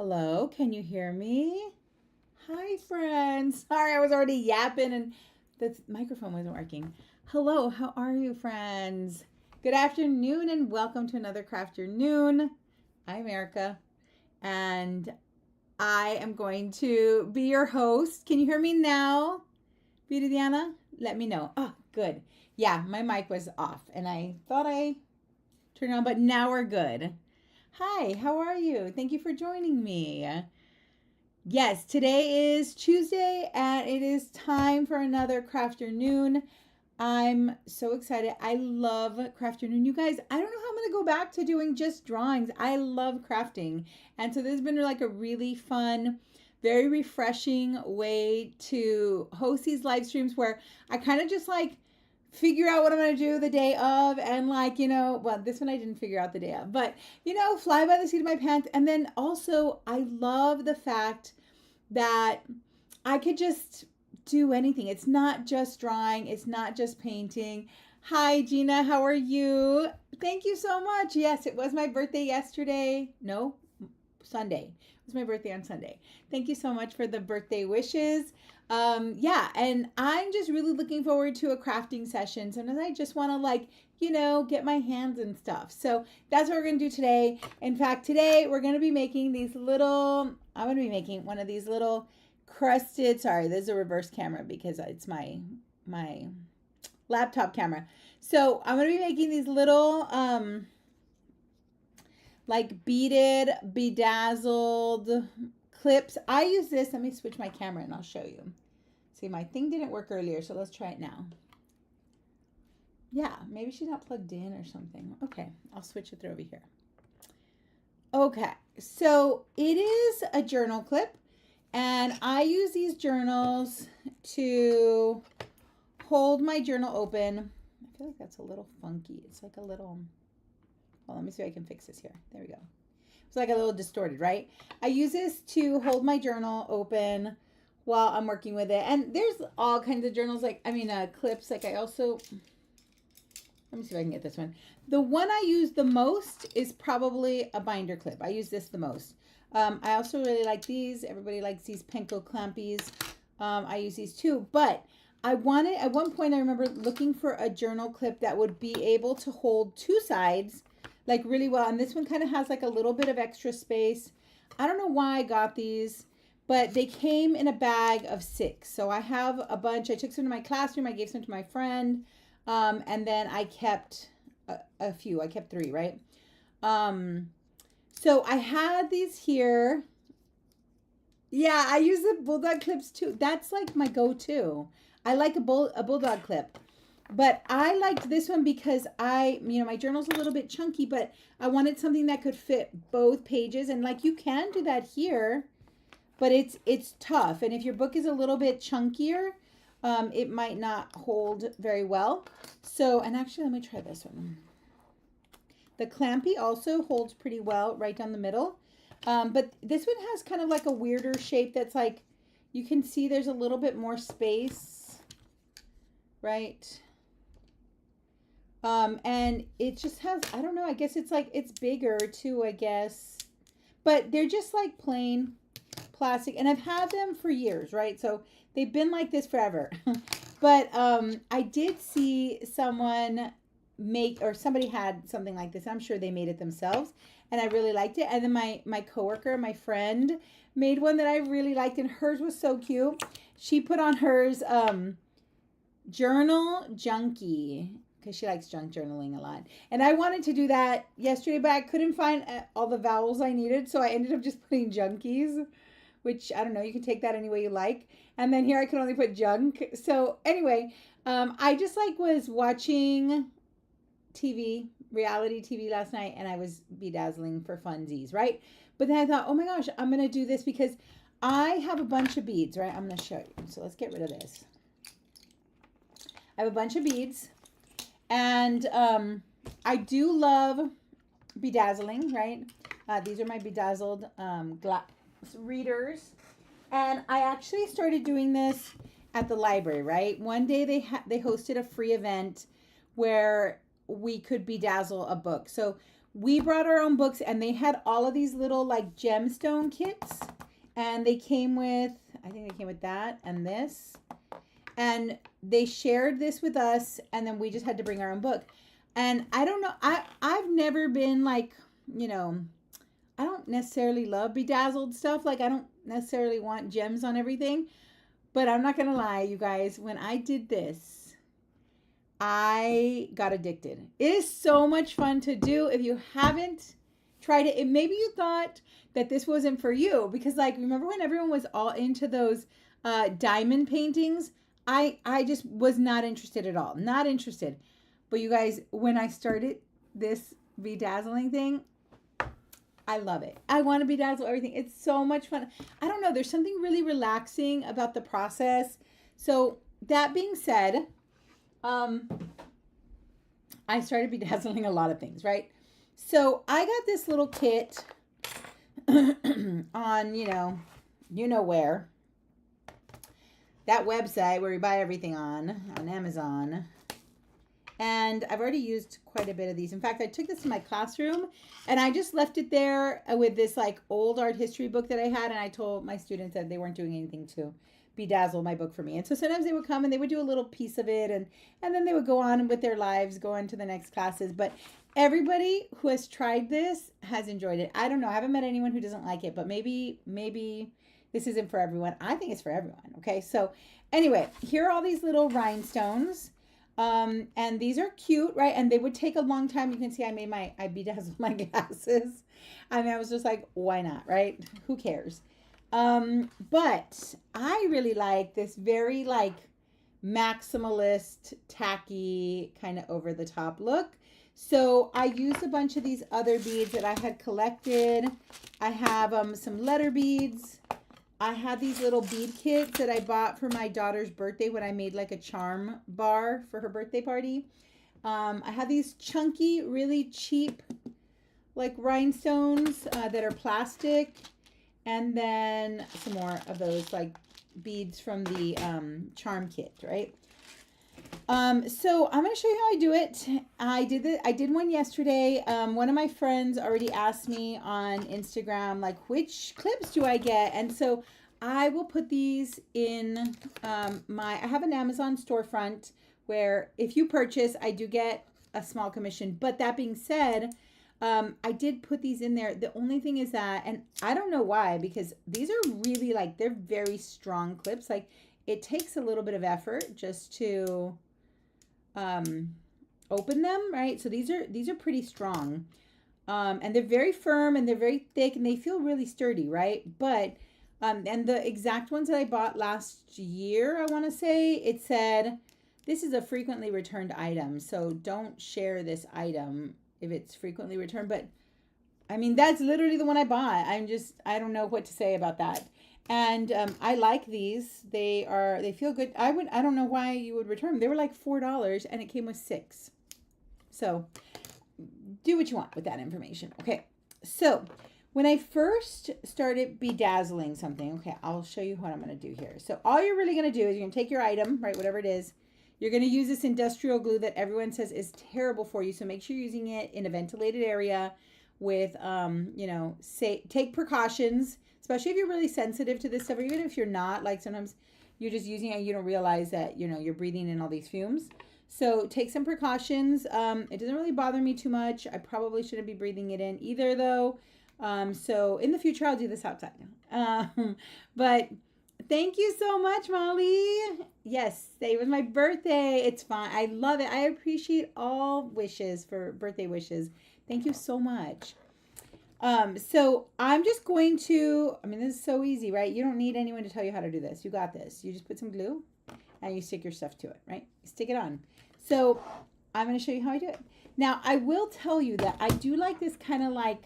Hello, can you hear me? Hi, friends. Sorry, I was already yapping and the microphone wasn't working. Hello, how are you, friends? Good afternoon and welcome to another Crafternoon. I'm Erica and I am going to be your host. Can you hear me now? Beauty Diana, let me know. Oh, good. Yeah, my mic was off and I thought I turned it on, but now we're good. Hi, how are you? Thank you for joining me. Yes, today is Tuesday and it is time for another Crafternoon. I'm so excited. I love Crafternoon. You guys, I don't know how I'm going to go back to doing just drawings. I love crafting. And so this has been like a really fun, very refreshing way to host these live streams where I kind of just like figure out what I'm going to do the day of and well, this one I didn't figure out the day of, but fly by the seat of my pants. And then also I love the fact that I could just do anything. It's not just drawing, it's not just painting. Hi Gina, how are you? Thank you so much. Yes, it was my birthday yesterday. No, Sunday. It was my birthday on Sunday. Thank you so much for the birthday wishes. Yeah, and I'm just really looking forward to a crafting session. Sometimes I just want to get my hands and stuff. So that's what we're going to do today. In fact, today we're going to be making I'm going to be making one of these little crusted, sorry, this is a reverse camera because it's my laptop camera. So I'm going to be making these little, like beaded, bedazzled clips. I use this. Let me switch my camera and I'll show you. See, my thing didn't work earlier, so let's try it now. Yeah, maybe she's not plugged in or something. Okay, I'll switch it over here. Okay, so it is a journal clip, and I use these journals to hold my journal open. I feel like that's a little funky. It's like a little, well, let me see if I can fix this here. There we go. It's like a little distorted, right? I use this to hold my journal open while I'm working with it. And there's all kinds of journals, clips. Like I also, let me see if I can get this one. The one I use the most is probably a binder clip. I use this the most. I also really like these. Everybody likes these Penco Clampies. I use these too. But at one point I remember looking for a journal clip that would be able to hold two sides like really well. And this one kind of has like a little bit of extra space. I don't know why I got these, but they came in a bag of 6. So I have a bunch. I took some to my classroom. I gave some to my friend. And then I kept a few. I kept 3, right? So I had these here. Yeah, I use the bulldog clips too. That's like my go-to. I like a bulldog clip. But I liked this one because my journal's a little bit chunky, but I wanted something that could fit both pages. And like you can do that here, but it's tough. And if your book is a little bit chunkier, it might not hold very well. So, and actually, let me try this one. The Clampy also holds pretty well right down the middle. But this one has kind of like a weirder shape that's like, you can see there's a little bit more space, right? And it just has, I don't know, I guess it's bigger too, I guess. But they're just like plain plastic. And I've had them for years, right? So they've been like this forever. But I did see someone somebody had something like this. I'm sure they made it themselves. And I really liked it. And then my coworker, my friend, made one that I really liked. And hers was so cute. She put on hers Journal Junkie, because she likes junk journaling a lot. And I wanted to do that yesterday, but I couldn't find all the vowels I needed. So I ended up just putting junkies, which I don't know, you can take that any way you like. And then here I can only put junk. So anyway, I just was watching reality TV last night, and I was bedazzling for funsies, right? But then I thought, oh my gosh, I'm going to do this because I have a bunch of beads, right? I'm going to show you. So let's get rid of this. I have a bunch of beads. And I do love bedazzling, right? These are my bedazzled glass readers. And I actually started doing this at the library, right? One day they hosted a free event where we could bedazzle a book. So we brought our own books, and they had all of these little like gemstone kits, and they came with, I think they came with that and this, and they shared this with us, and then we just had to bring our own book. And I don't know, I've never been like, you know, I don't necessarily love bedazzled stuff. Like, I don't necessarily want gems on everything, but I'm not gonna lie, you guys, when I did this, I got addicted. It is so much fun to do. If you haven't tried it, maybe you thought that this wasn't for you, because like, remember when everyone was all into those diamond paintings? I just was not interested at all. Not interested. But you guys, when I started this bedazzling thing, I love it. I want to bedazzle everything. It's so much fun. I don't know. There's something really relaxing about the process. So that being said, I started bedazzling a lot of things, right? So I got this little kit on, you know where. That website where we buy everything on Amazon. And I've already used quite a bit of these. In fact, I took this to my classroom and I just left it there with this like old art history book that I had. And I told my students that they weren't doing anything to bedazzle my book for me. And so sometimes they would come and they would do a little piece of it. And then they would go on with their lives, go on to the next classes. But everybody who has tried this has enjoyed it. I don't know. I haven't met anyone who doesn't like it, but maybe this isn't for everyone. I think it's for everyone. Okay. So anyway, here are all these little rhinestones. And these are cute, right? And they would take a long time. You can see I bedazzled my glasses. I mean, I was just like, why not, right? Who cares? But I really like this very like maximalist, tacky, kind of over the top look. So I used a bunch of these other beads that I had collected. I have some letter beads. I had these little bead kits that I bought for my daughter's birthday when I made like a charm bar for her birthday party. I have these chunky, really cheap like rhinestones that are plastic. And then some more of those like beads from the charm kit, right? So I'm going to show you how I do it. I did one yesterday. One of my friends already asked me on Instagram, like, which clips do I get? And so I will put these in I have an Amazon storefront where if you purchase, I do get a small commission. But that being said, I did put these in there. The only thing is that, and I don't know why, because these are really like, they're very strong clips. Like, it takes a little bit of effort just to open them, right? So these are pretty strong, and they're very firm and they're very thick and they feel really sturdy, right? But and the exact ones that I bought last year, I want to say, it said this is a frequently returned item, so don't share this item if it's frequently returned. But I mean, that's literally the one I bought. I don't know what to say about that. And I like these. They feel good. I don't know why you would return them. They were like $4 and it came with 6. So do what you want with that information. Okay. So when I first started bedazzling something, okay, I'll show you what I'm going to do here. So all you're really going to do is you're going to take your item, right, whatever it is. You're going to use this industrial glue that everyone says is terrible for you. So make sure you're using it in a ventilated area with, take precautions, especially if you're really sensitive to this stuff, or even if you're not, like sometimes you're just using it and you don't realize that, you're breathing in all these fumes. So take some precautions. It doesn't really bother me too much. I probably shouldn't be breathing it in either though. So in the future, I'll do this outside. But thank you so much, Molly. Yes, it was my birthday. It's fine. I love it. I appreciate all wishes for birthday wishes. Thank you so much. So I'm just going to, this is so easy, right? You don't need anyone to tell you how to do this. You got this. You just put some glue and you stick your stuff to it, right? You stick it on. So I'm going to show you how I do it. Now, I will tell you that I do like this kind of like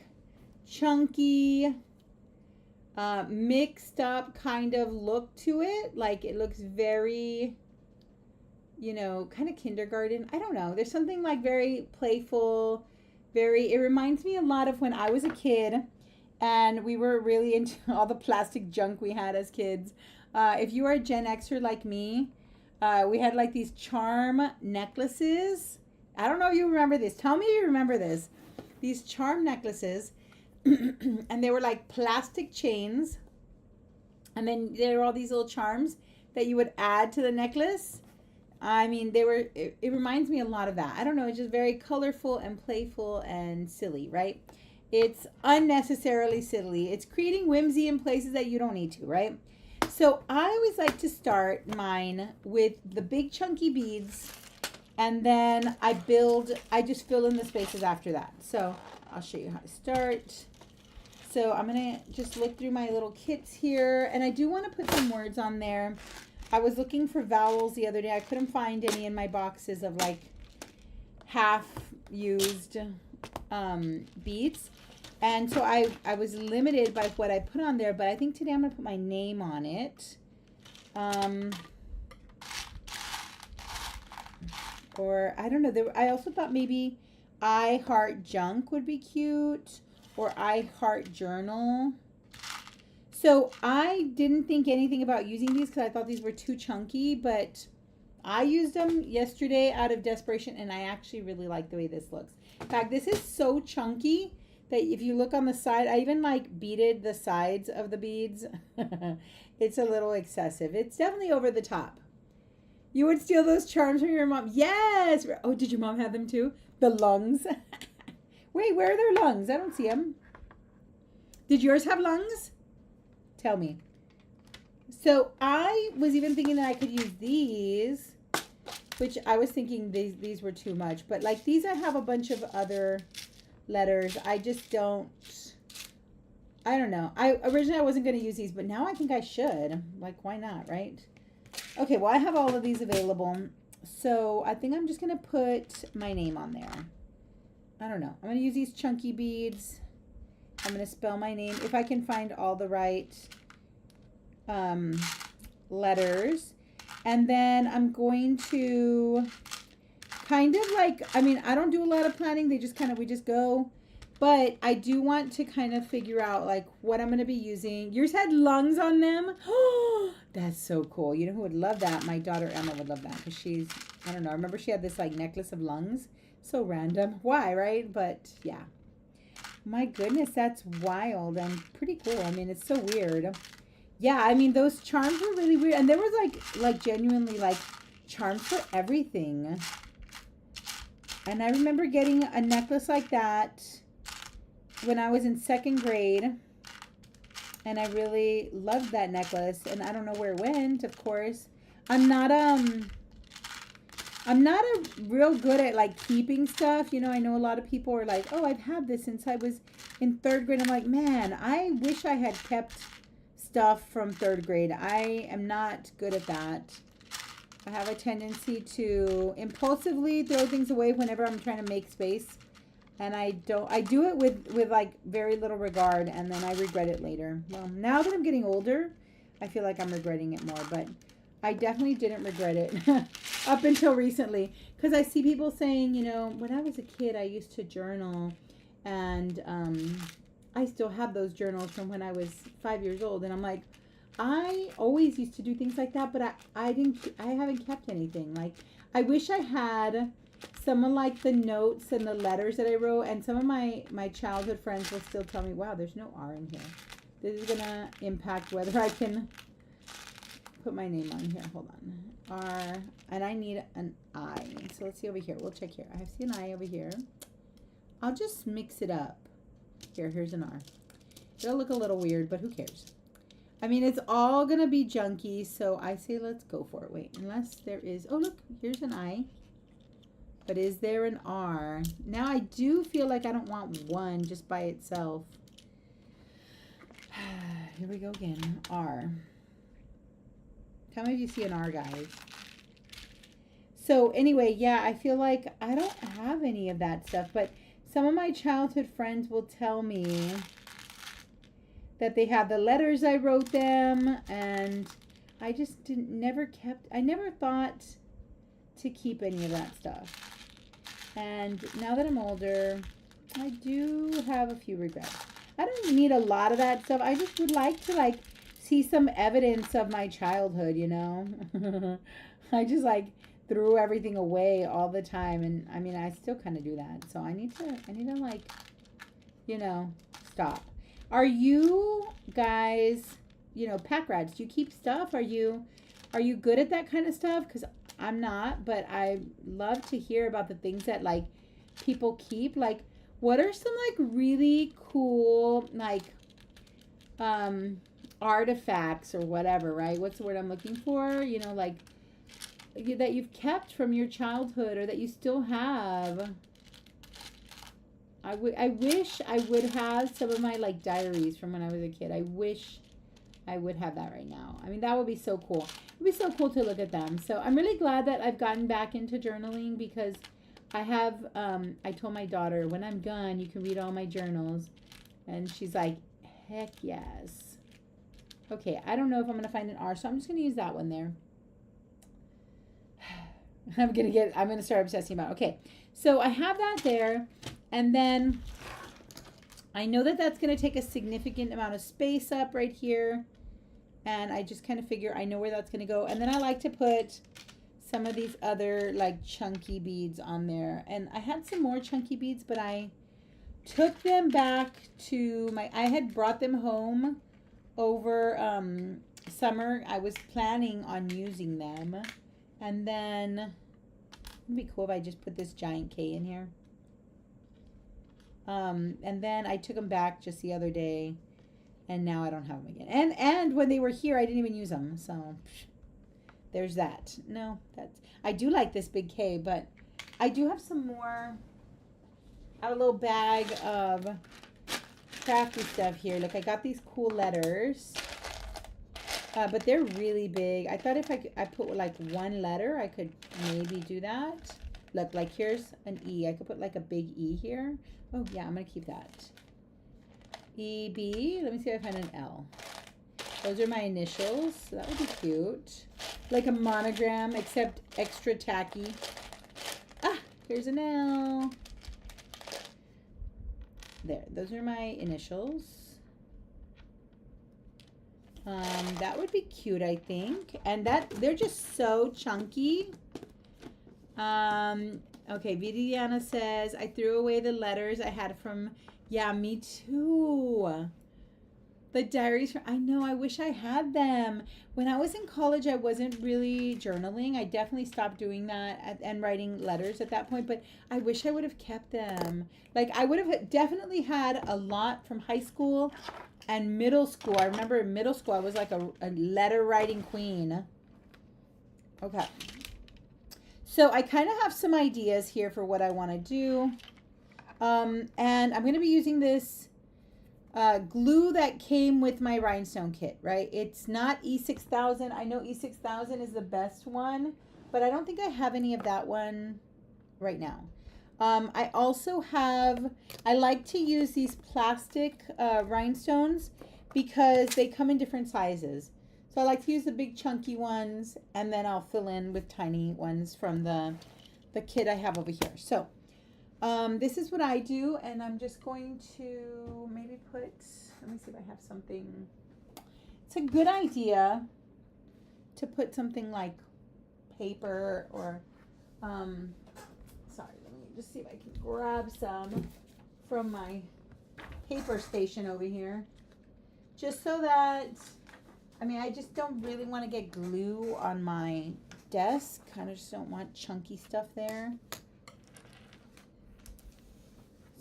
chunky, mixed up kind of look to it. Like it looks very, kind of kindergarten. I don't know. There's something like very playful, it reminds me a lot of when I was a kid and we were really into all the plastic junk we had as kids. If you are a Gen Xer like me, we had like these charm necklaces. I don't know if you remember this. Tell me if you remember this. these charm necklaces, and they were like plastic chains, and then there were all these little charms that you would add to the necklace. I mean, it reminds me a lot of that. I don't know, it's just very colorful and playful and silly, right? It's unnecessarily silly. It's creating whimsy in places that you don't need to, right? So I always like to start mine with the big chunky beads, and then I just fill in the spaces after that. So I'll show you how to start. So I'm going to just look through my little kits here, and I do want to put some words on there. I was looking for vowels the other day. I couldn't find any in my boxes of like half used beads. And so I was limited by what I put on there, but I think today I'm going to put my name on it. Or I don't know. I also thought maybe I Heart Junk would be cute, or I Heart Journal. So I didn't think anything about using these because I thought these were too chunky, but I used them yesterday out of desperation, and I actually really like the way this looks. In fact, this is so chunky that if you look on the side, I even like beaded the sides of the beads. It's a little excessive. It's definitely over the top. You would steal those charms from your mom. Yes. Oh, did your mom have them too? The lungs. Wait, where are their lungs? I don't see them. Did yours have lungs? Tell me. So I was even thinking that I could use these, which I was thinking these were too much. But like these, I have a bunch of other letters. I just don't. I don't know. Originally I wasn't going to use these, but now I think I should. Like, why not, right? Okay, well, I have all of these available. So I think I'm just going to put my name on there. I don't know. I'm going to use these chunky beads. I'm going to spell my name if I can find all the right letters. And then I'm going to kind of like, I mean, I don't do a lot of planning. We just go. But I do want to kind of figure out like what I'm going to be using. Yours had lungs on them. Oh, that's so cool. You know who would love that? My daughter Emma would love that because she's, I don't know. I remember she had this like necklace of lungs. So random. Why, right? But yeah. My goodness, that's wild and pretty cool. I mean, it's so weird. Yeah, I mean, those charms were really weird. And there was like genuinely like charms for everything. And I remember getting a necklace like that when I was in 2nd grade, and I really loved that necklace, and I don't know where it went, of course. I'm not a real good at like keeping stuff. You know, I know a lot of people are like, oh, I've had this since I was in 3rd grade. I'm like, man, I wish I had kept stuff from 3rd grade. I am not good at that. I have a tendency to impulsively throw things away whenever I'm trying to make space. And I do it with like very little regard, and then I regret it later. Well, now that I'm getting older, I feel like I'm regretting it more, but I definitely didn't regret it up until recently. Because I see people saying, you know, when I was a kid, I used to journal, and I still have those journals from when I was 5 years old. And I'm like, I always used to do things like that, but I haven't kept anything. Like, I wish I had some of like the notes and the letters that I wrote, and some of my childhood friends will still tell me, wow, there's no R in here. This is gonna impact whether I can put my name on here. Hold on. R, and I need an I. So let's see over here. We'll check here. I see an I over here. I'll just mix it up. Here's an R. It'll look a little weird, but who cares? I mean, it's all gonna be junky, so I say let's go for it. Wait, unless there is, oh look, here's an I. But is there an R? Now I do feel like I don't want one just by itself. Here we go again. R. Tell me if you see an R, guys. So anyway, yeah, I feel like I don't have any of that stuff. But some of my childhood friends will tell me that they have the letters I wrote them. And I just never thought to keep any of that stuff. And now that I'm older, I do have a few regrets. I don't need a lot of that stuff. I just would like to like see some evidence of my childhood, you know. I just like threw everything away all the time, and I mean I still kind of do that. So I need to like You know, stop. Are you guys, you know, pack rats? Do you keep stuff? Are you good at that kind of stuff? Because I'm not, but I love to hear about the things that like people keep. Like, what are some like really cool like artifacts or whatever, right? What's the word I'm looking for? You know, like that you've kept from your childhood or that you still have. I wish I would have some of my like diaries from when I was a kid. I wish I would have that right now. I mean, that would be so cool. It would be so cool to look at them. So I'm really glad that I've gotten back into journaling because I have, I told my daughter, when I'm done, you can read all my journals. And she's like, heck yes. Okay, I don't know if I'm going to find an R, so I'm just going to use that one there. I'm going to start obsessing about it. Okay, so I have that there. And then I know that that's going to take a significant amount of space up right here. And I just kind of figure I know where that's going to go. And then I like to put some of these other like chunky beads on there. And I had some more chunky beads, but I took them back to I had brought them home over summer. I was planning on using them. And then it'd be cool if I just put this giant K in here. And then I took them back just the other day, and now I don't have them again. And when they were here, I didn't even use them. So there's that. No, I do like this big K, but I do have some more. I have a little bag of crafty stuff here. Look, I got these cool letters, but they're really big. I thought if I put like one letter, I could maybe do that. Look, like here's an E. I could put like a big E here. Oh, yeah, I'm going to keep that. EB. Let me see if I find an L. Those are my initials. So that would be cute. Like a monogram, except extra tacky. Ah, here's an L. There. Those are my initials. That would be cute, I think. And they're just so chunky. Okay, Viviana says, I threw away the letters I had from, yeah, me too. The diaries, I know, I wish I had them. When I was in college, I wasn't really journaling. I definitely stopped doing that and writing letters at that point, but I wish I would have kept them. Like, I would have definitely had a lot from high school and middle school. I remember in middle school, I was like a letter writing queen. Okay. So I kind of have some ideas here for what I want to do. And I'm going to be using this glue that came with my rhinestone kit, right? It's not E6000. I know E6000 is the best one, but I don't think I have any of that one right now. I also have, I like to use these plastic rhinestones because they come in different sizes. So I like to use the big chunky ones, and then I'll fill in with tiny ones from the kit I have over here. So this is what I do, and I'm just going to maybe put, let me see if I have something. It's a good idea to put something like paper or, sorry, let me just see if I can grab some from my paper station over here. Just so that, I mean, I just don't really want to get glue on my desk. Kind of just don't want chunky stuff there.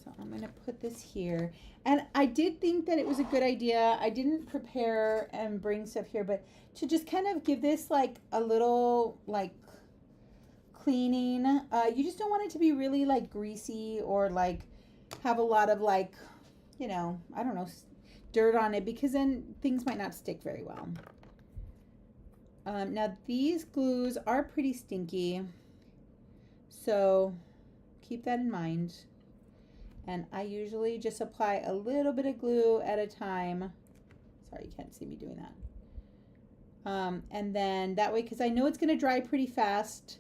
So I'm going to put this here. And I did think that it was a good idea. I didn't prepare and bring stuff here, but to just kind of give this like a little like cleaning. You just don't want it to be really like greasy or like have a lot of like, you know, I don't know, dirt on it, because then things might not stick very well. Now these glues are pretty stinky, so keep that in mind. And I usually just apply a little bit of glue at a time. Sorry, you can't see me doing that. And then that way, because I know it's going to dry pretty fast.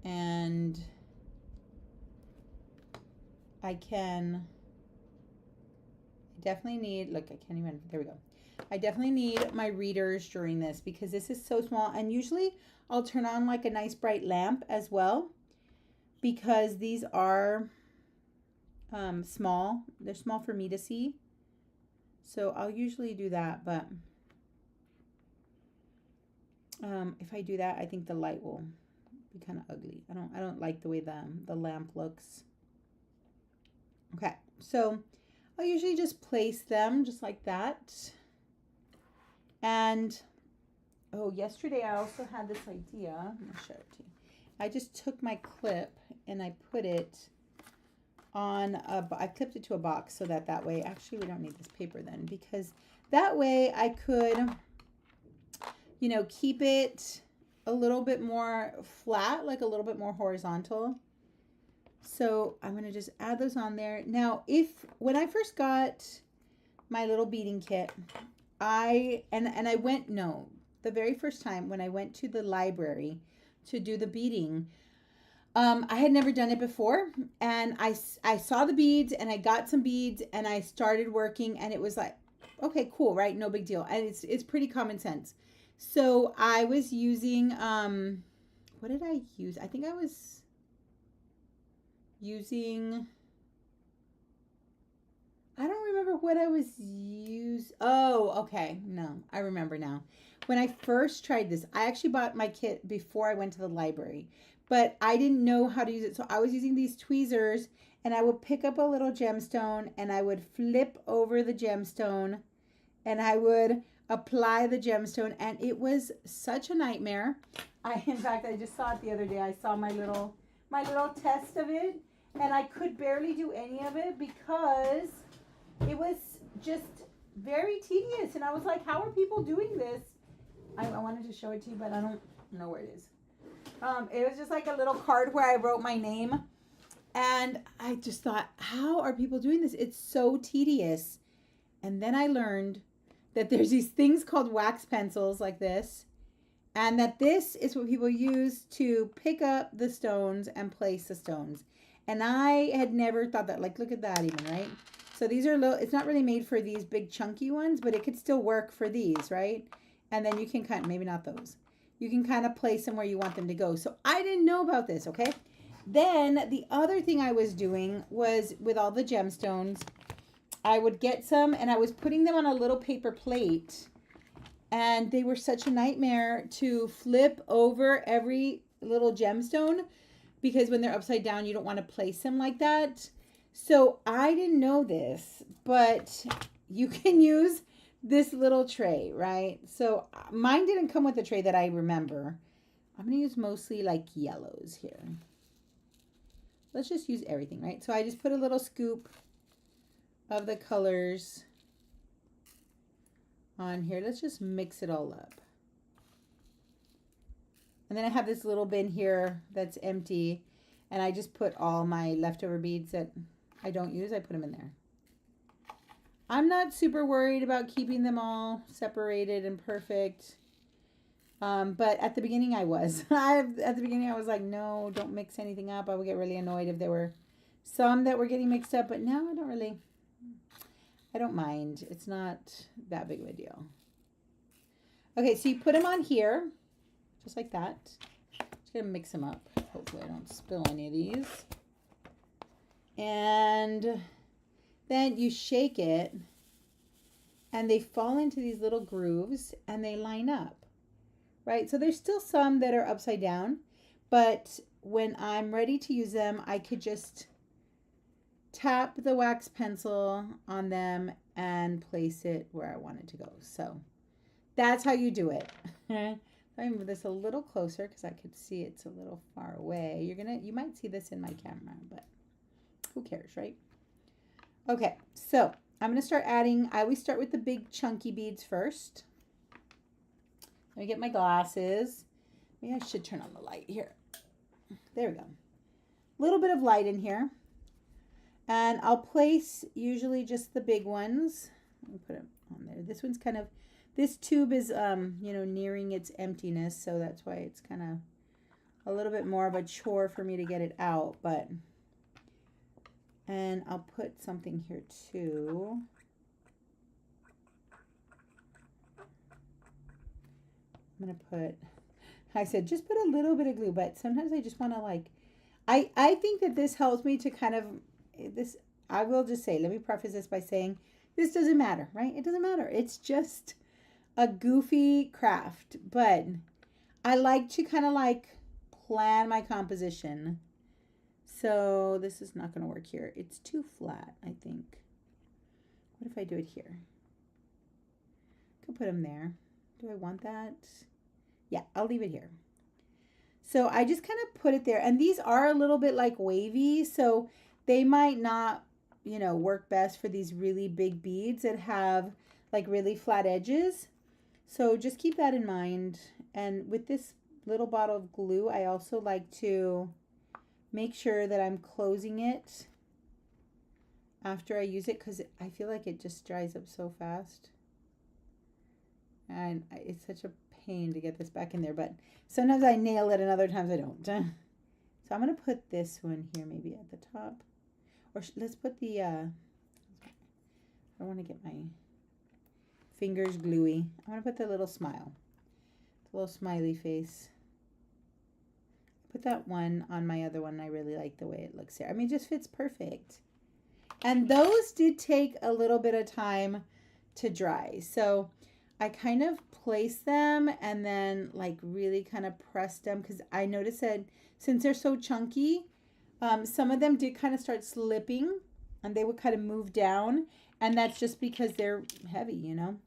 And I definitely need, look, I can't even, there we go. I definitely need my readers during this because this is so small, and usually I'll turn on like a nice bright lamp as well. because these are small. They're small for me to see. So I'll usually do that, but if I do that, I think the light will be kind of ugly. I don't like the way the lamp looks. Okay, so I'll usually just place them just like that. And oh, yesterday I also had this idea. I'm gonna show it to you. I just took my clip and I put it on I clipped it to a box so that way, actually we don't need this paper then, because that way I could, you know, keep it a little bit more flat, like a little bit more horizontal. So I'm going to just add those on there. Now, when I first got my little beading kit, the very first time when I went to the library to do the beading, I had never done it before, and I saw the beads and I got some beads and I started working, and it was like, okay, cool, right? No big deal. And it's pretty common sense. So I was using, what did I use? I think I was using, I don't remember what I was using. Oh, okay. No, I remember now. When I first tried this, I actually bought my kit before I went to the library, but I didn't know how to use it. So I was using these tweezers, and I would pick up a little gemstone and I would flip over the gemstone and I would apply the gemstone, and it was such a nightmare. In fact, I just saw it the other day. I saw my little test of it, and I could barely do any of it because it was just very tedious. And I was like, how are people doing this? I wanted to show it to you, but I don't know where it is. It was just like a little card where I wrote my name. And I just thought, how are people doing this? It's so tedious. And then I learned that there's these things called wax pencils like this. And that this is what people use to pick up the stones and place the stones. And I had never thought that. Like, look at that even, right? So these are little, it's not really made for these big chunky ones, but it could still work for these, right? And then you can kind of, maybe not those. You can kind of place them where you want them to go. So I didn't know about this, okay? Then the other thing I was doing was with all the gemstones, I would get some and I was putting them on a little paper plate, and they were such a nightmare to flip over every little gemstone, because when they're upside down, you don't want to place them like that. So I didn't know this, but you can use this little tray, right? So mine didn't come with a tray that I remember. I'm going to use mostly like yellows here. Let's just use everything, right? So I just put a little scoop of the colors on here. Let's just mix it all up. And then I have this little bin here that's empty, and I just put all my leftover beads that I don't use. I put them in there. I'm not super worried about keeping them all separated and perfect. But at the beginning I was. At the beginning I was like, no, don't mix anything up. I would get really annoyed if there were some that were getting mixed up. But now I don't mind. It's not that big of a deal. Okay, so you put them on here, just like that. Just gonna mix them up. Hopefully I don't spill any of these. And then you shake it, and they fall into these little grooves, and they line up, right? So there's still some that are upside down, but when I'm ready to use them, I could just tap the wax pencil on them and place it where I want it to go. So that's how you do it. Let me move this a little closer because I could see it's a little far away. You might see this in my camera, but who cares, right? Okay, so I'm going to start adding. I always start with the big chunky beads first. Let me get my glasses. Maybe I should turn on the light here. There we go. A little bit of light in here. And I'll place usually just the big ones. Let me put it on there. This one's kind of, this tube is, nearing its emptiness. So that's why it's kind of a little bit more of a chore for me to get it out. And I'll put something here too. I'm going to put, I said, just put a little bit of glue, but sometimes I just want to I think that this helps me to kind of, this, I will just say, let me preface this by saying, this doesn't matter, right? It doesn't matter. It's just a goofy craft, but I like to kind of like plan my composition. So this is not going to work here. It's too flat, I think. What if I do it here? I could put them there. Do I want that? Yeah, I'll leave it here. So I just kind of put it there. And these are a little bit like wavy, so they might not, you know, work best for these really big beads that have like really flat edges. So just keep that in mind. And with this little bottle of glue, I also like to make sure that I'm closing it after I use it, because I feel like it just dries up so fast. And it's such a pain to get this back in there, but sometimes I nail it and other times I don't. So I'm going to put this one here maybe at the top. Or let's put the, I don't want to get my fingers gluey. I'm going to put the little smile. The little smiley face. Put that one on my other one. I really like the way it looks here. I mean, it just fits perfect. And those did take a little bit of time to dry. So I kind of placed them and then like really kind of pressed them, because I noticed that since they're so chunky, some of them did kind of start slipping and they would kind of move down. And that's just because they're heavy, you know.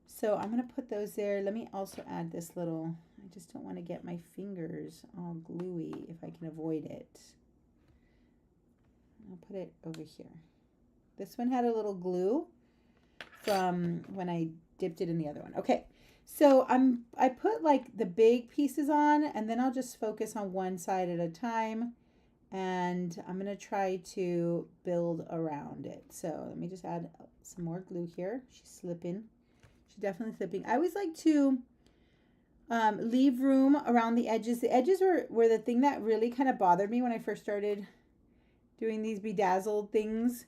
So I'm going to put those there. Let me also add this little, I just don't want to get my fingers all gluey if I can avoid it. I'll put it over here. This one had a little glue from when I dipped it in the other one. Okay, so I put like the big pieces on, and then I'll just focus on one side at a time, and I'm gonna try to build around it. So let me just add some more glue here. She's slipping. She's definitely slipping. I always like to leave room around the edges. The edges were the thing that really kind of bothered me when I first started doing these bedazzled things,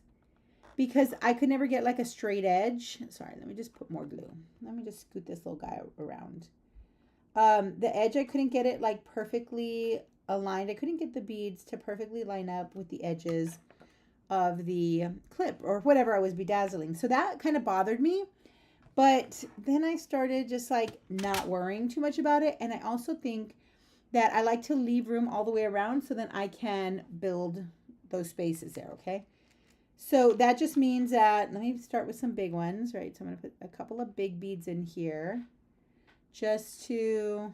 because I could never get like a straight edge. Sorry, let me just put more glue. Let me just scoot this little guy around. The edge, I couldn't get it like perfectly aligned. I couldn't get the beads to perfectly line up with the edges of the clip or whatever I was bedazzling. So that kind of bothered me. But then I started just like not worrying too much about it. And I also think that I like to leave room all the way around so then I can build those spaces there, okay? So that just means that, let me start with some big ones, right? So I'm going to put a couple of big beads in here just to, you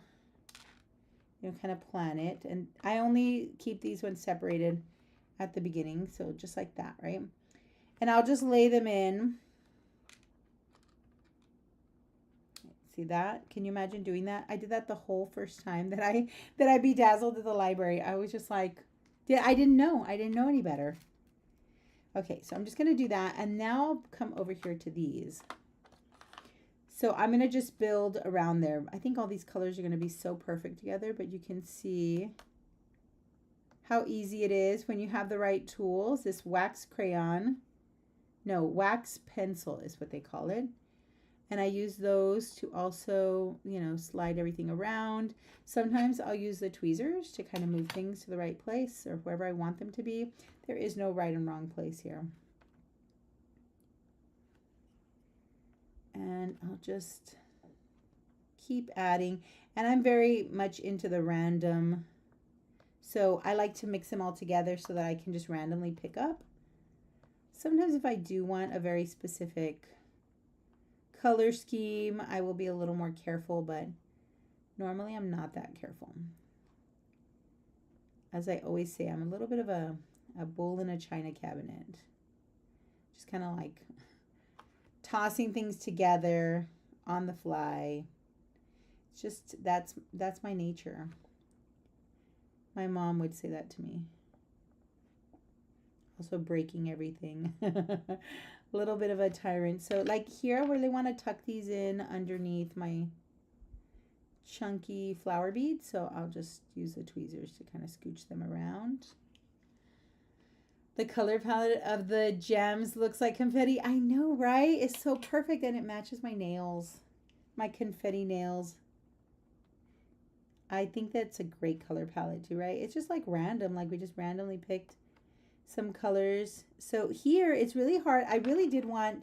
know, kind of plan it. And I only keep these ones separated at the beginning, so just like that, right? And I'll just lay them in. See that? Can you imagine doing that? I did that the whole first time that I bedazzled at the library. I was just like, I didn't know any better. Okay, so I'm just going to do that, and now I'll come over here to these. So I'm going to just build around there. I think all these colors are going to be so perfect together, but you can see how easy it is when you have the right tools. This wax pencil is what they call it. And I use those to also, you know, slide everything around. Sometimes I'll use the tweezers to kind of move things to the right place or wherever I want them to be. There is no right and wrong place here. And I'll just keep adding. And I'm very much into the random. So I like to mix them all together so that I can just randomly pick up. Sometimes if I do want a very specific color scheme, I will be a little more careful, but normally I'm not that careful. As I always say, I'm a little bit of a bull in a china cabinet. Just kind of like tossing things together on the fly. It's just, that's my nature. My mom would say that to me. Also breaking everything. A little bit of a tyrant. So like here, I really want to tuck these in underneath my chunky flower beads. So I'll just use the tweezers to kind of scooch them around. The color palette of the gems looks like confetti. I know, right? It's so perfect, and it matches my nails, my confetti nails. I think that's a great color palette too, right? It's just like random, like we just randomly picked some colors. So here it's really hard. I really did want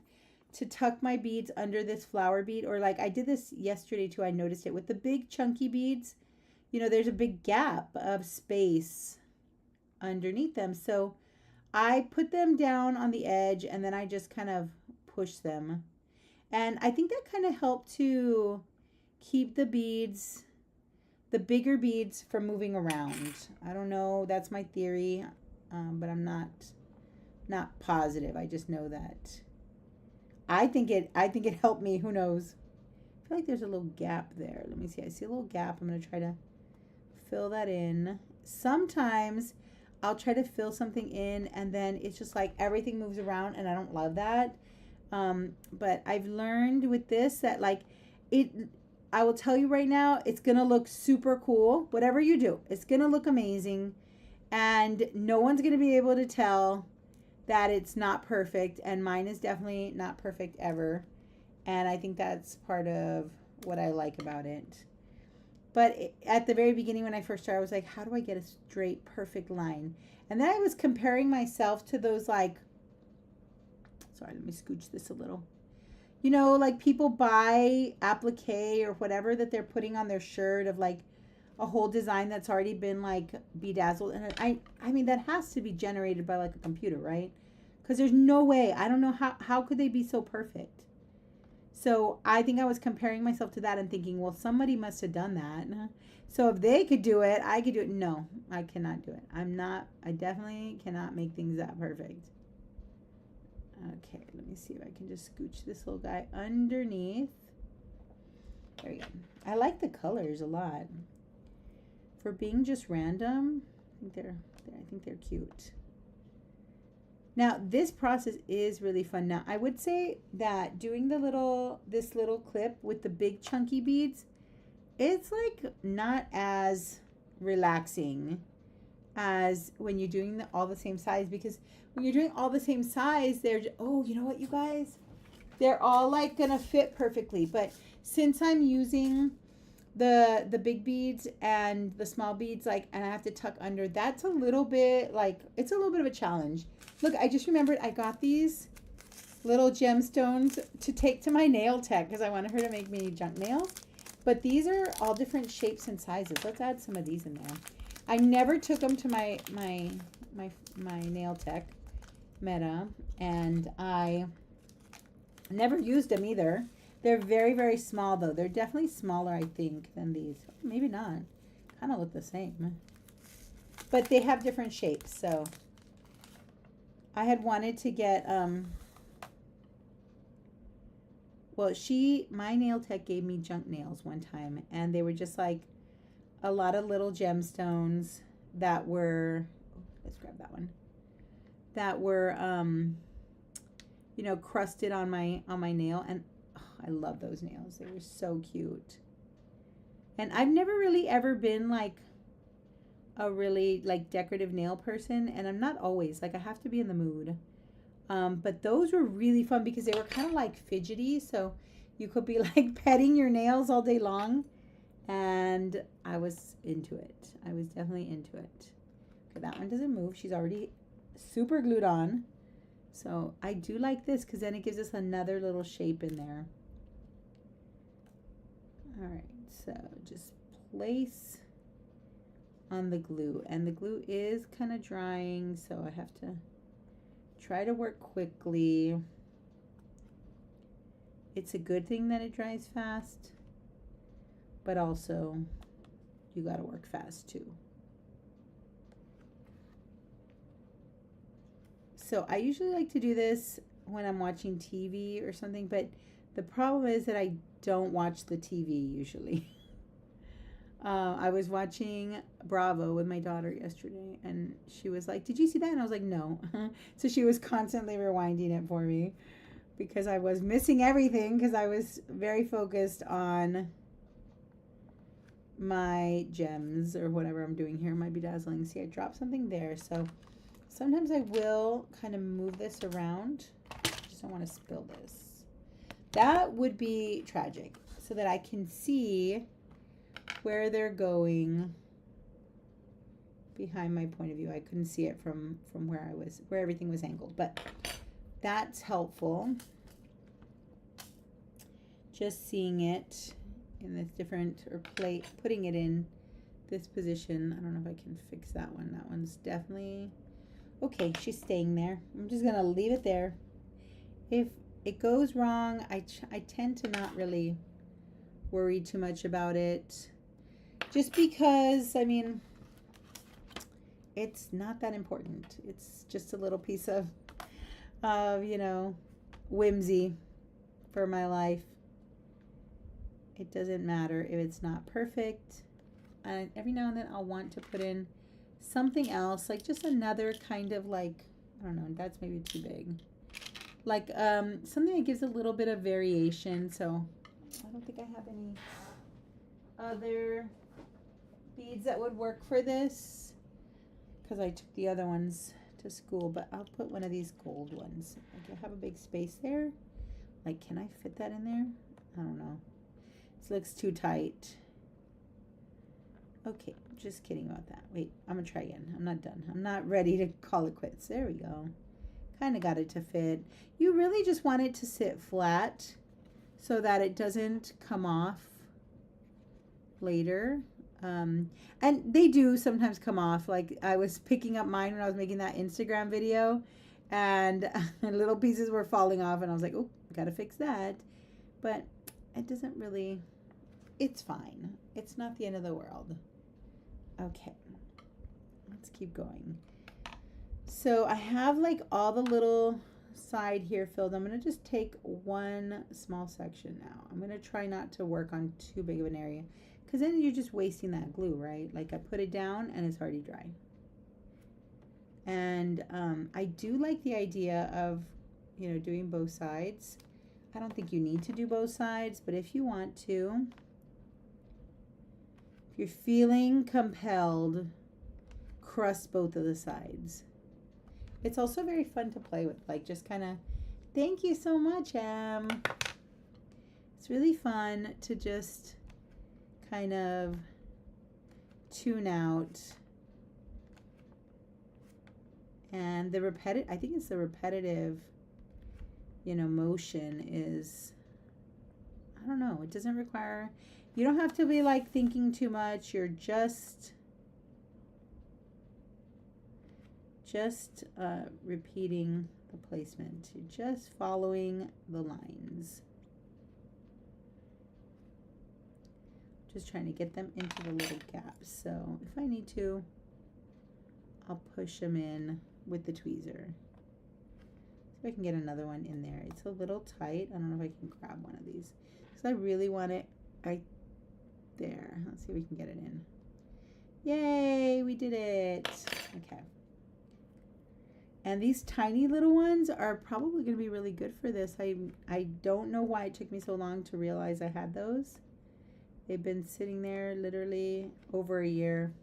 to tuck my beads under this flower bead, or like I did this yesterday too. I noticed it with the big chunky beads. You know, there's a big gap of space underneath them. So I put them down on the edge and then I just kind of push them. And I think that kind of helped to keep the beads, the bigger beads, from moving around. I don't know. That's my theory, but I'm not positive. I just know that. I think it helped me. Who knows? I feel like there's a little gap there. Let me see. I see a little gap. I'm going to try to fill that in. Sometimes I'll try to fill something in and then it's just like everything moves around and I don't love that. But I've learned with this that like I will tell you right now, it's going to look super cool. Whatever you do, it's going to look amazing. And no one's going to be able to tell that it's not perfect. And mine is definitely not perfect ever. And I think that's part of what I like about it. But at the very beginning when I first started, I was like, how do I get a straight, perfect line? And then I was comparing myself to those like, sorry, let me scooch this a little. You know, like people buy applique or whatever that they're putting on their shirt of like a whole design that's already been like bedazzled. And I mean, that has to be generated by like a computer, right? Because there's no way. I don't know how could they be so perfect? So I think I was comparing myself to that and thinking, well, somebody must have done that. So if they could do it, I could do it. No, I cannot do it. I definitely cannot make things that perfect. Okay, let me see if I can just scooch this little guy underneath. There we go. I like the colors a lot. For being just random, I think they're cute. Now, this process is really fun. Now, I would say that doing this little clip with the big chunky beads, it's like not as relaxing as when you're doing all the same size, because when you're doing all the same size, oh, you know what, you guys? They're all like gonna fit perfectly. But since I'm using the big beads and the small beads, like, and I have to tuck under, that's a little bit like, it's a little bit of a challenge. Look, I just remembered I got these little gemstones to take to my nail tech because I wanted her to make me junk nails. But these are all different shapes and sizes. Let's add some of these in there. I never took them to my nail tech, Meta, and I never used them either. They're very, very small, though. They're definitely smaller, I think, than these. Maybe not. Kind of look the same. But they have different shapes, so I had wanted to get, well, my nail tech gave me junk nails one time, and they were just like a lot of little gemstones that were, let's grab that one, that were, you know, crusted on my nail, and I love those nails. They were so cute. And I've never really ever been like a really like decorative nail person, and I'm not always, like I have to be in the mood. But those were really fun because they were kind of like fidgety, so you could be like petting your nails all day long, and I was into it. I was definitely into it. Okay, that one doesn't move. She's already super glued on. So I do like this because then it gives us another little shape in there. All right, so just place on the glue, and the glue is kind of drying, so I have to try to work quickly. It's a good thing that it dries fast, but also you got to work fast too. So I usually like to do this when I'm watching TV or something, but the problem is that I don't watch the TV usually. I was watching Bravo with my daughter yesterday, and she was like, "Did you see that?" And I was like, "No." So she was constantly rewinding it for me because I was missing everything because I was very focused on my gems or whatever I'm doing here, my bedazzling. See, I dropped something there. So sometimes I will kind of move this around. I just don't want to spill this. That would be tragic, so that I can see where they're going behind my point of view. I couldn't see it from where I was, where everything was angled, but that's helpful. Just seeing it in this different, or putting it in this position. I don't know if I can fix that one. That one's definitely okay. She's staying there. I'm just gonna leave it there. If it goes wrong, I tend to not really worry too much about it, just because, I mean, it's not that important. It's just a little piece of you know, whimsy for my life. It doesn't matter if it's not perfect. And every now and then I'll want to put in something else, like just another kind of, like, I don't know, that's maybe too big. Like something that gives a little bit of variation. So I don't think I have any other beads that would work for this, because I took the other ones to school, but I'll put one of these gold ones. Like, I have a big space there. Like, can I fit that in there? I don't know. This looks too tight. Okay, just kidding about that. Wait, I'm gonna try again. I'm not done. I'm not ready to call it quits. There we go. Kind of got it to fit. You really just want it to sit flat so that it doesn't come off later. And they do sometimes come off. Like, I was picking up mine when I was making that Instagram video, and little pieces were falling off, and I was like, oh, gotta fix that. But it doesn't really, it's fine. It's not the end of the world. Okay, let's keep going. So I have like all the little side here filled. I'm going to just take one small section now. I'm going to try not to work on too big of an area, because then you're just wasting that glue, right? Like, I put it down and it's already dry. And I do like the idea of, you know, doing both sides. I don't think you need to do both sides, but if you want to, if you're feeling compelled, crust both of the sides. It's also very fun to play with, like, just kind of, thank you so much, Em. It's really fun to just kind of tune out. And the I think it's the repetitive, you know, motion is, I don't know, it doesn't require, you don't have to be like thinking too much. You're just repeating the placement. You're just following the lines. Just trying to get them into the little gaps. So if I need to, I'll push them in with the tweezer. So I can get another one in there. It's a little tight. I don't know if I can grab one of these, because I really want it right there. Let's see if we can get it in. Yay, we did it. Okay. And these tiny little ones are probably going to be really good for this. I don't know why it took me so long to realize I had those. They've been sitting there literally over a year,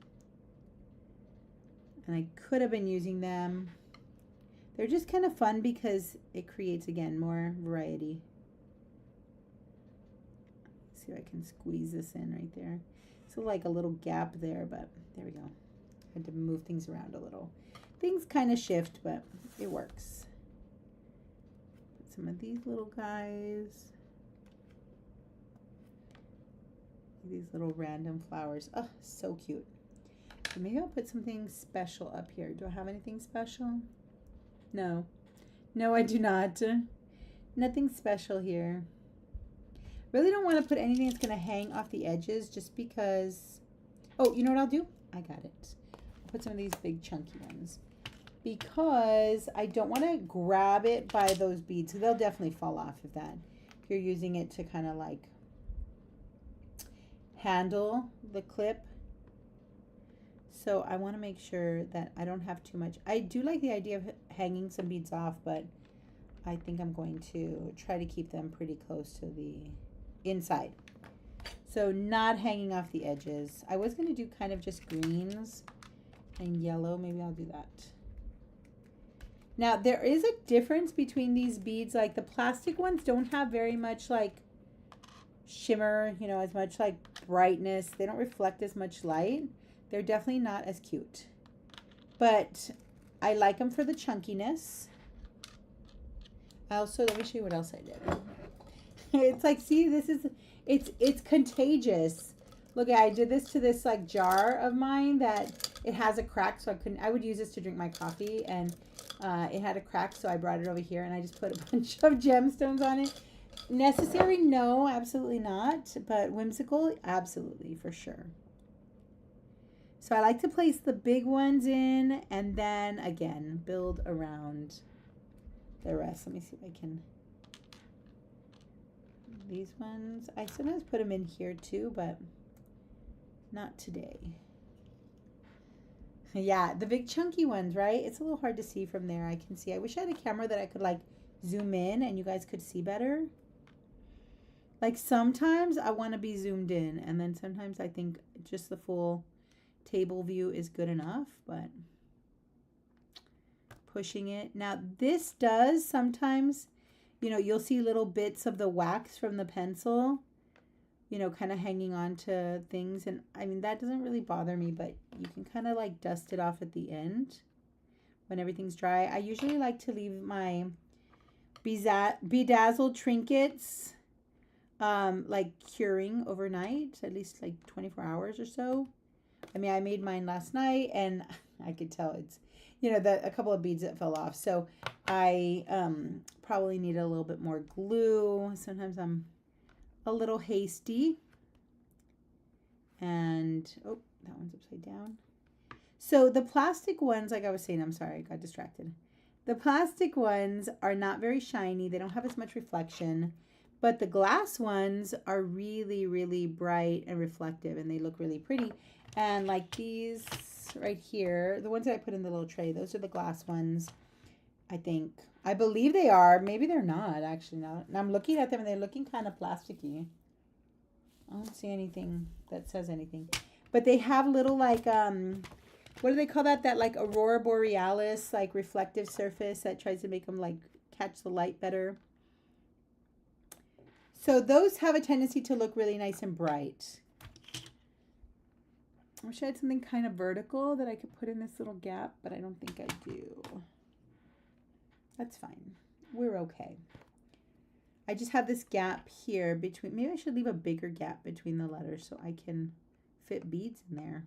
and I could have been using them. They're just kind of fun because it creates, again, more variety. Let's see if I can squeeze this in right there. So like a little gap there, but there we go. I had to move things around a little. Things kind of shift, but it works. Put some of these little guys. These little random flowers. Oh, so cute. So maybe I'll put something special up here. Do I have anything special? No. No, I do not. Nothing special here. Really don't want to put anything that's going to hang off the edges, just because... Oh, you know what I'll do? I got it. I'll put some of these big chunky ones, because I don't want to grab it by those beads. So they'll definitely fall off if you're using it to kind of like handle the clip. So I want to make sure that I don't have too much. I do like the idea of hanging some beads off, but I think I'm going to try to keep them pretty close to the inside. So not hanging off the edges. I was going to do kind of just greens and yellow. Maybe I'll do that. Now there is a difference between these beads. Like, the plastic ones don't have very much like shimmer, you know, as much like brightness. They don't reflect as much light. They're definitely not as cute. But I like them for the chunkiness. I also, let me show you what else I did. It's like, see, this is, it's contagious. Look, I did this to this like jar of mine that it has a crack, so I would use this to drink my coffee, and it had a crack, so I brought it over here and I just put a bunch of gemstones on it. Necessary? No, absolutely not. But whimsical? Absolutely, for sure. So I like to place the big ones in and then again build around the rest. Let me see if I can. These ones, I sometimes put them in here too, but not today. Yeah, the big chunky ones, right? It's a little hard to see from there. I can see. I wish I had a camera that I could like zoom in and you guys could see better. Like sometimes I want to be zoomed in, and then sometimes I think just the full table view is good enough, but pushing it. Now this does sometimes, you know, you'll see little bits of the wax from the pencil, you know, kind of hanging on to things. And I mean, that doesn't really bother me, but you can kind of like dust it off at the end when everything's dry. I usually like to leave my bedazzled trinkets like curing overnight, at least like 24 hours or so. I mean, I made mine last night and I could tell it's, you know, a couple of beads that fell off. So I probably need a little bit more glue. Sometimes I'm a little hasty. And, oh, that one's upside down. So the plastic ones, like I was saying, I'm sorry, I got distracted. The plastic ones are not very shiny. They don't have as much reflection. But the glass ones are really, really bright and reflective, and they look really pretty. And like these right here, the ones that I put in the little tray, those are the glass ones, I think. I believe they are. Maybe they're not, actually. Now I'm looking at them, and they're looking kind of plasticky. I don't see anything that says anything. But they have little, like, what do they call that? That, like, aurora borealis, like, reflective surface that tries to make them, like, catch the light better. So those have a tendency to look really nice and bright. I wish I had something kind of vertical that I could put in this little gap, but I don't think I do. That's fine. We're okay. I just have this gap here between, maybe I should leave a bigger gap between the letters so I can fit beads in there.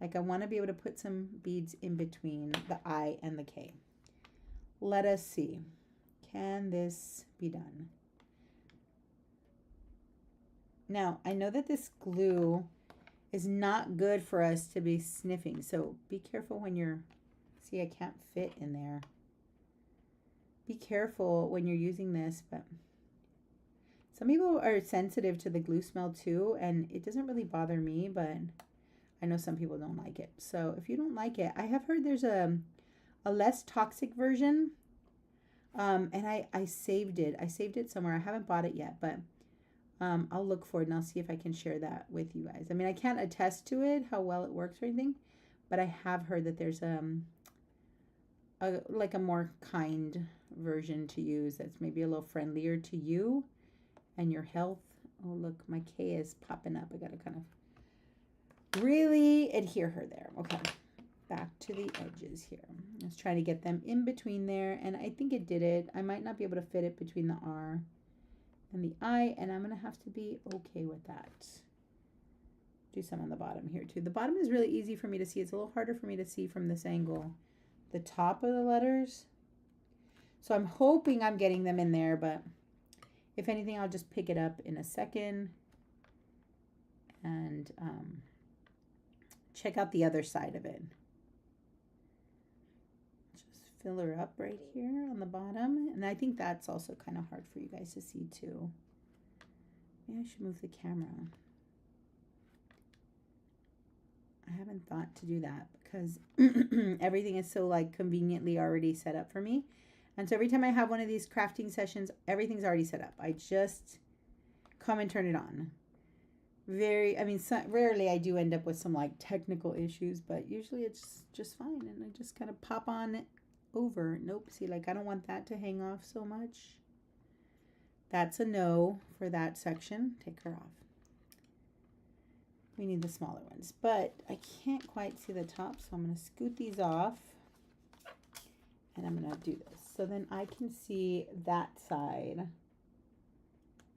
Like I want to be able to put some beads in between the I and the K. Let us see. Can this be done? Now, I know that this glue is not good for us to be sniffing, so be careful when you're, see, I can't fit in there. Be careful when you're using this, but some people are sensitive to the glue smell too, and it doesn't really bother me, but I know some people don't like it. So if you don't like it, I have heard there's a less toxic version, and I saved it. I saved it somewhere. I haven't bought it yet, but I'll look for it and I'll see if I can share that with you guys. I mean, I can't attest to it, how well it works or anything, but I have heard that there's like a more kind version to use that's maybe a little friendlier to you and your health. Oh, look, my K is popping up. I got to kind of really adhere her there. Okay, back to the edges here. I was trying to get them in between there, and I think it did it. I might not be able to fit it between the R and the I, and I'm going to have to be okay with that. Do some on the bottom here too. The bottom is really easy for me to see. It's a little harder for me to see from this angle. The top of the letters. So I'm hoping I'm getting them in there, but if anything, I'll just pick it up in a second and check out the other side of it. Fill her up right here on the bottom. And I think that's also kind of hard for you guys to see too. Maybe I should move the camera. I haven't thought to do that because everything is so like conveniently already set up for me. And so every time I have one of these crafting sessions, everything's already set up. I just come and turn it on. Rarely I do end up with some like technical issues, but usually it's just fine. And I just kind of pop on it over. Nope. See, like I don't want that to hang off so much. That's a no for that section. Take her off. We need the smaller ones, but I can't quite see the top, so I'm going to scoot these off, and I'm going to do this. So then I can see that side,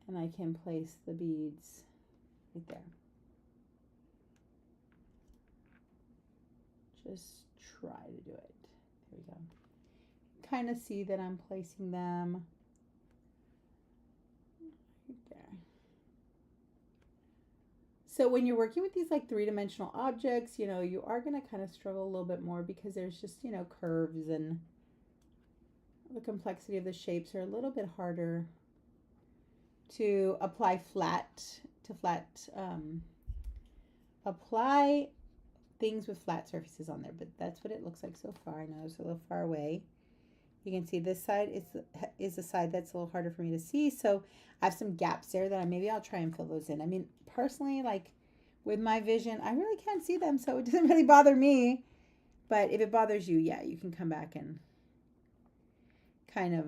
and I can place the beads right there. Just try to do it. There we go. Kind of see that I'm placing them right there. So when you're working with these like three-dimensional objects, you know, you are going to kind of struggle a little bit more because there's just, you know, curves, and the complexity of the shapes are a little bit harder to apply apply things with flat surfaces on there. But that's what it looks like so far. I know it's a little far away. You can see this side is the side that's a little harder for me to see. So I have some gaps there that maybe I'll try and fill those in. I mean, personally, like with my vision, I really can't see them, so it doesn't really bother me. But if it bothers you, yeah, you can come back and kind of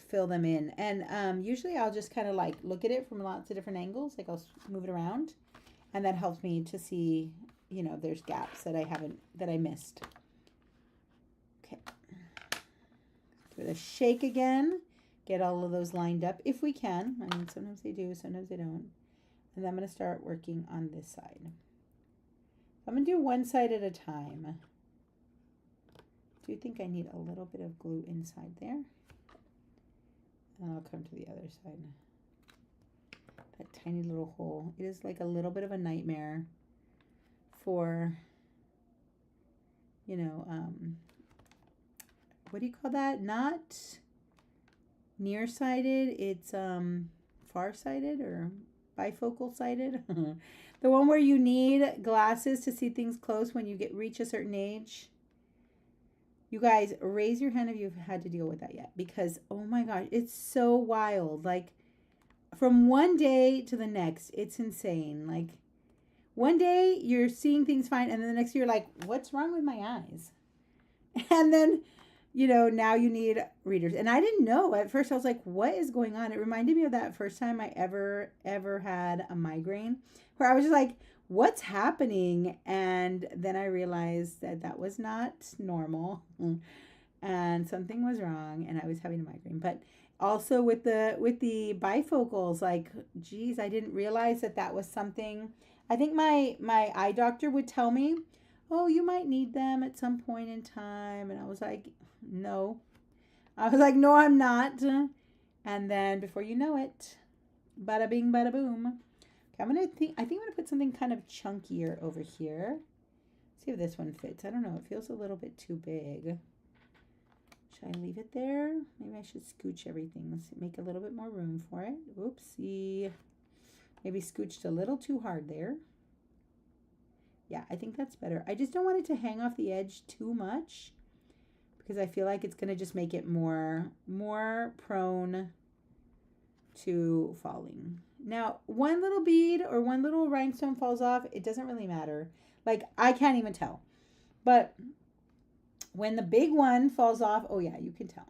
fill them in. And usually I'll just kind of like look at it from lots of different angles. Like I'll move it around, and that helps me to see, you know, there's gaps that I missed. Okay. Give it a shake again. Get all of those lined up if we can. I mean, sometimes they do, sometimes they don't. And then I'm going to start working on this side. I'm going to do one side at a time. Do you think I need a little bit of glue inside there? And I'll come to the other side. That tiny little hole. It is like a little bit of a nightmare for, you know, what do you call that? Not nearsighted. It's farsighted or bifocal sighted. The one where you need glasses to see things close when you reach a certain age. You guys, raise your hand if you've had to deal with that yet, because oh my gosh, it's so wild. Like from one day to the next, it's insane. Like one day you're seeing things fine, and then the next day you're like, what's wrong with my eyes? And then, you know, now you need readers. And I didn't know. At first I was like, what is going on? It reminded me of that first time I ever had a migraine, where I was just like, what's happening? And then I realized that that was not normal and something was wrong, and I was having a migraine. But also with the bifocals, like, geez, I didn't realize that that was something. I think my eye doctor would tell me, oh, you might need them at some point in time. And I was like, no. I was like, no, I'm not. And then before you know it, bada bing, bada boom. Okay, I think I'm gonna put something kind of chunkier over here. See if this one fits. I don't know. It feels a little bit too big. Should I leave it there? Maybe I should scooch everything. Let's make a little bit more room for it. Oopsie. Maybe scooched a little too hard there. Yeah, I think that's better. I just don't want it to hang off the edge too much, because I feel like it's going to just make it more prone to falling. Now, one little bead or one little rhinestone falls off, it doesn't really matter. Like, I can't even tell. But when the big one falls off, oh yeah, you can tell.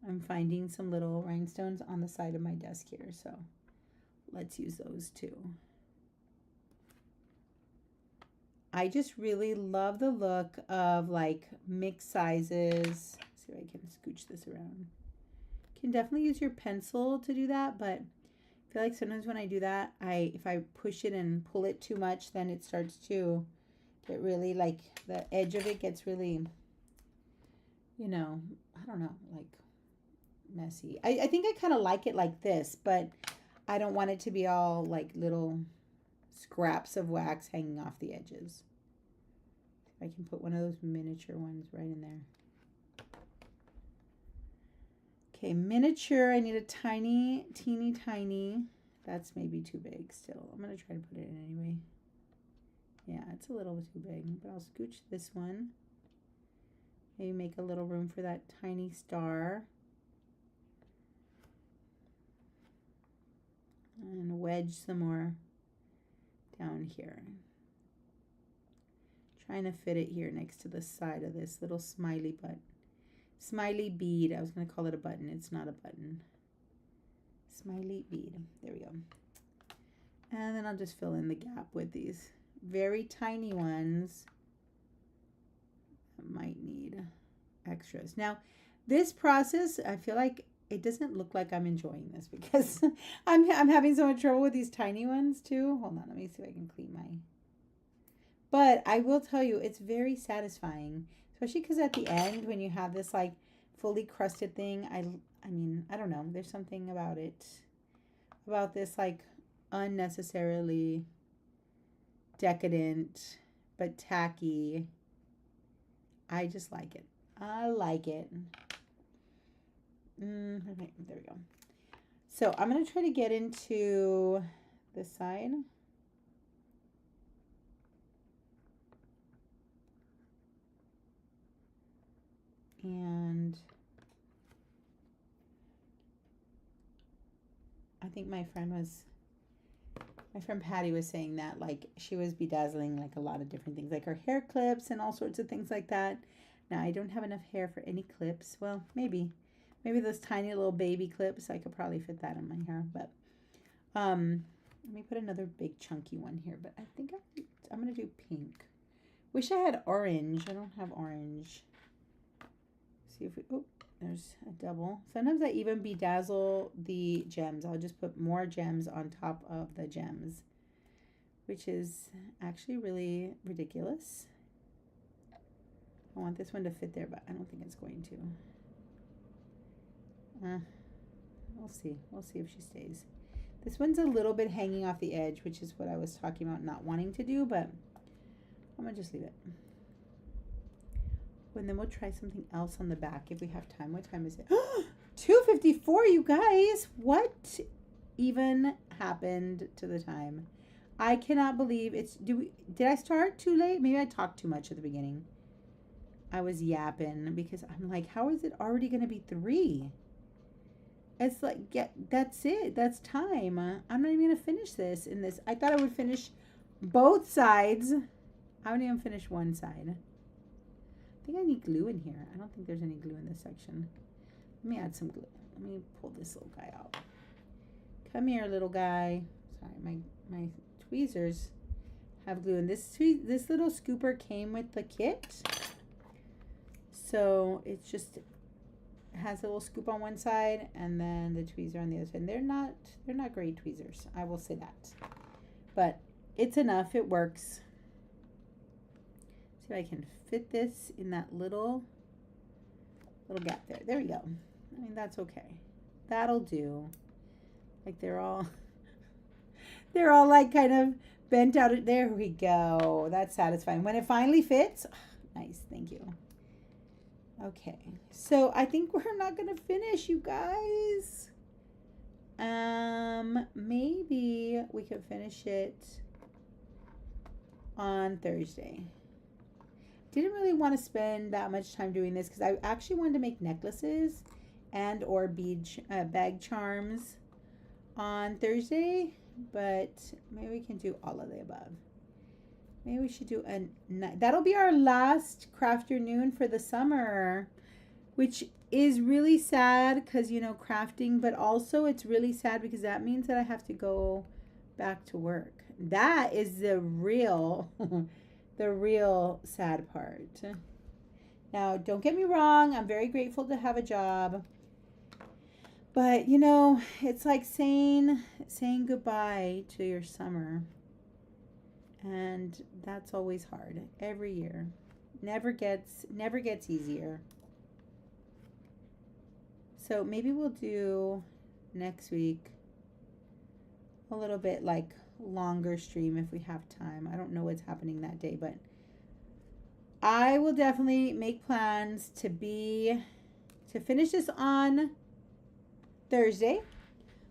I'm finding some little rhinestones on the side of my desk here, so let's use those too. I just really love the look of like mixed sizes. Let's see if I can scooch this around. You can definitely use your pencil to do that, but I feel like sometimes when I do that, if I push it and pull it too much, then it starts to get really, like, the edge of it gets really, you know, I don't know, like messy. I think I kind of like it like this, but I don't want it to be all like little scraps of wax hanging off the edges. I can put one of those miniature ones right in there. Okay, miniature. I need a tiny, teeny tiny. That's maybe too big still. I'm going to try to put it in anyway. Yeah, it's a little too big, but I'll scooch this one. Maybe make a little room for that tiny star. And wedge some more down here. Trying to fit it here next to the side of this little smiley bead. I was going to call it a button. It's not a button. Smiley bead. There we go. And then I'll just fill in the gap with these very tiny ones. I might need extras. Now, this process, I feel like it doesn't look like I'm enjoying this because I'm having so much trouble with these tiny ones too. Hold on, let me see if I can clean my. But I will tell you, it's very satisfying, especially because at the end when you have this like fully crusted thing, I mean, I don't know, there's something about it, about this like unnecessarily decadent but tacky. I just like it. I like it. Okay, there we go. So I'm going to try to get into this side. And I think my friend Patty was saying that like she was bedazzling like a lot of different things, like her hair clips and all sorts of things like that. Now I don't have enough hair for any clips. Well, maybe those tiny little baby clips. I could probably fit that in my hair, but let me put another big chunky one here. But I think I'm gonna do pink. Wish I had orange. I don't have orange. See if we. Oh, there's a double. Sometimes I even bedazzle the gems. I'll just put more gems on top of the gems, which is actually really ridiculous. I want this one to fit there, but I don't think it's going to. We'll see. We'll see if she stays. This one's a little bit hanging off the edge, which is what I was talking about not wanting to do, but I'm going to just leave it. And then we'll try something else on the back if we have time. What time is it? 2:54, you guys. What even happened to the time? I cannot believe it's... Did I start too late? Maybe I talked too much at the beginning. I was yapping because I'm like, how is it already going to be 3? It's like, yeah, that's it. That's time. I'm not even going to finish this in this. I thought I would finish both sides. I haven't even finished one side. I think I need glue in here. I don't think there's any glue in this section. Let me add some glue. Let me pull this little guy out. Come here, little guy. Sorry, my tweezers have glue. And this little scooper came with the kit. So it's just has a little scoop on one side and then the tweezer on the other side. And they're not great tweezers. I will say that. But it's enough. It works. See if I can fit this in that little gap there. There we go. I mean, that's okay. That'll do. Like they're all like kind of bent out. There we go. That's satisfying. When it finally fits, nice. Thank you. Okay. So I think we're not going to finish, you guys. Maybe we could finish it on Thursday. Didn't really want to spend that much time doing this because I actually wanted to make necklaces and or bag charms on Thursday, but maybe we can do all of the above. Maybe we should do that'll be our last Crafternoon for the summer, which is really sad because, you know, crafting, but also it's really sad because that means that I have to go back to work. That is the real the real sad part. Now, don't get me wrong, I'm very grateful to have a job. But, you know, it's like saying goodbye to your summer. And that's always hard every year. Never gets easier. So maybe we'll do next week a little bit like longer stream if we have time. I don't know what's happening that day, but I will definitely make plans to finish this on Thursday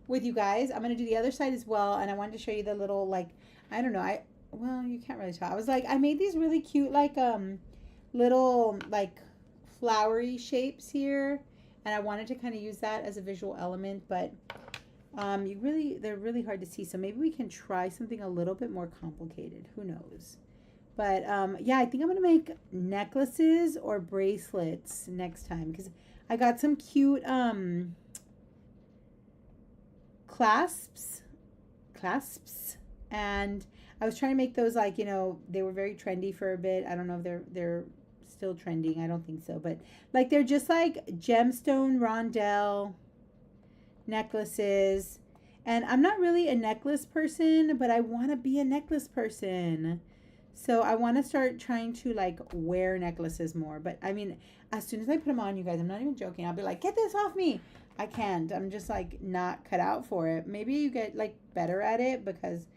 with you guys. I'm going to do the other side as well, and I wanted to show you the little, like, I don't know, well, you can't really tell. I was like, I made these really cute, like, little, like, flowery shapes here, and I wanted to kind of use that as a visual element, but they're really hard to see, so maybe we can try something a little bit more complicated. Who knows? But yeah, I think I'm gonna make necklaces or bracelets next time because I got some cute clasps, and I was trying to make those, like, you know, they were very trendy for a bit. I don't know if they're still trending. I don't think so, but like they're just like gemstone rondelle necklaces. And I'm not really a necklace person, but I want to be a necklace person. So I want to start trying to like wear necklaces more. But I mean, as soon as I put them on, you guys, I'm not even joking, I'll be like, get this off me. I can't. I'm just like not cut out for it. Maybe you get like better at it, because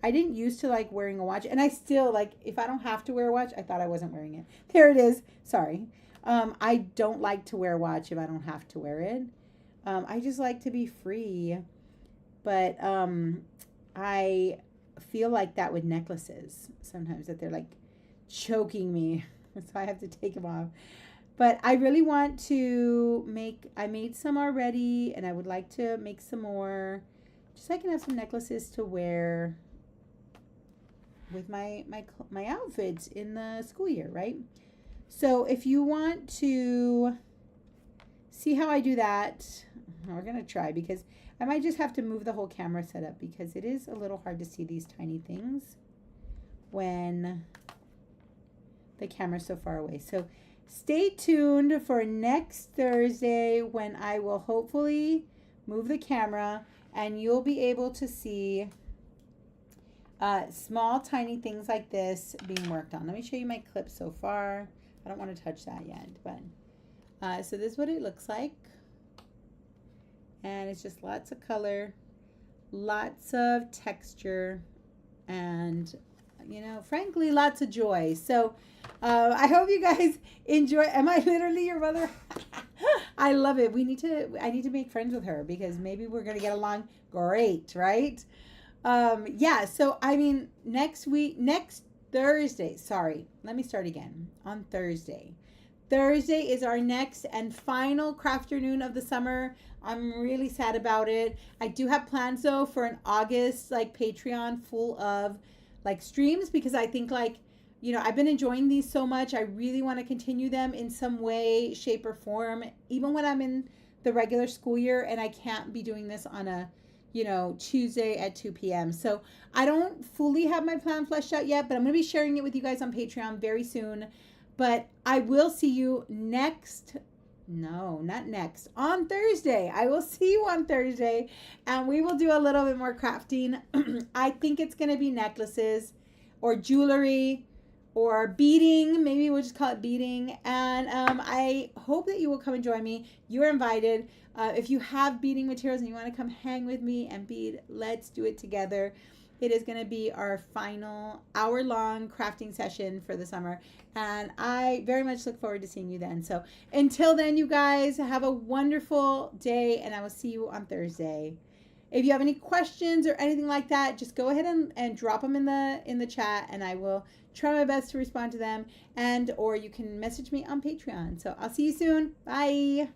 I didn't used to like wearing a watch, and I still like, if I don't have to wear a watch, I thought I wasn't wearing it. There it is. Sorry. I don't like to wear a watch if I don't have to wear it. I just like to be free. But I feel like that with necklaces sometimes, that they're like choking me. So I have to take them off. But I really want to I made some already, and I would like to make some more, just so I can have some necklaces to wear with my outfits in the school year, right? So if you want to see how I do that, we're going to try, because I might just have to move the whole camera setup, because it is a little hard to see these tiny things when the camera's so far away. So stay tuned for next Thursday, when I will hopefully move the camera and you'll be able to see small, tiny things like this being worked on. Let me show you my clip so far. I don't want to touch that yet, but so this is what it looks like. And it's just lots of color, lots of texture, and, you know, frankly, lots of joy. So I hope you guys enjoy. Am I literally your mother? I love it. I need to make friends with her, because maybe we're going to get along great, right? Yeah, so I mean, next Thursday, sorry, let me start again. On Thursday is our next and final Crafternoon of the summer. I'm really sad about it. I do have plans though for an August like Patreon full of like streams, because I think, like, you know, I've been enjoying these so much. I really want to continue them in some way, shape, or form, even when I'm in the regular school year and I can't be doing this on a, you know, Tuesday at 2 p.m. So I don't fully have my plan fleshed out yet, but I'm going to be sharing it with you guys on Patreon very soon. But I will see you on Thursday. I will see you on Thursday, and we will do a little bit more crafting. I think it's going to be necklaces or jewelry or beading. Maybe we'll just call it beading. And I hope that you will come and join me. You're invited. If you have beading materials and you want to come hang with me and bead, let's do it together. It is going to be our final hour-long crafting session for the summer, and I very much look forward to seeing you then. So until then, you guys, have a wonderful day, and I will see you on Thursday. If you have any questions or anything like that, just go ahead and drop them in the chat, and I will try my best to respond to them, or you can message me on Patreon. So I'll see you soon. Bye.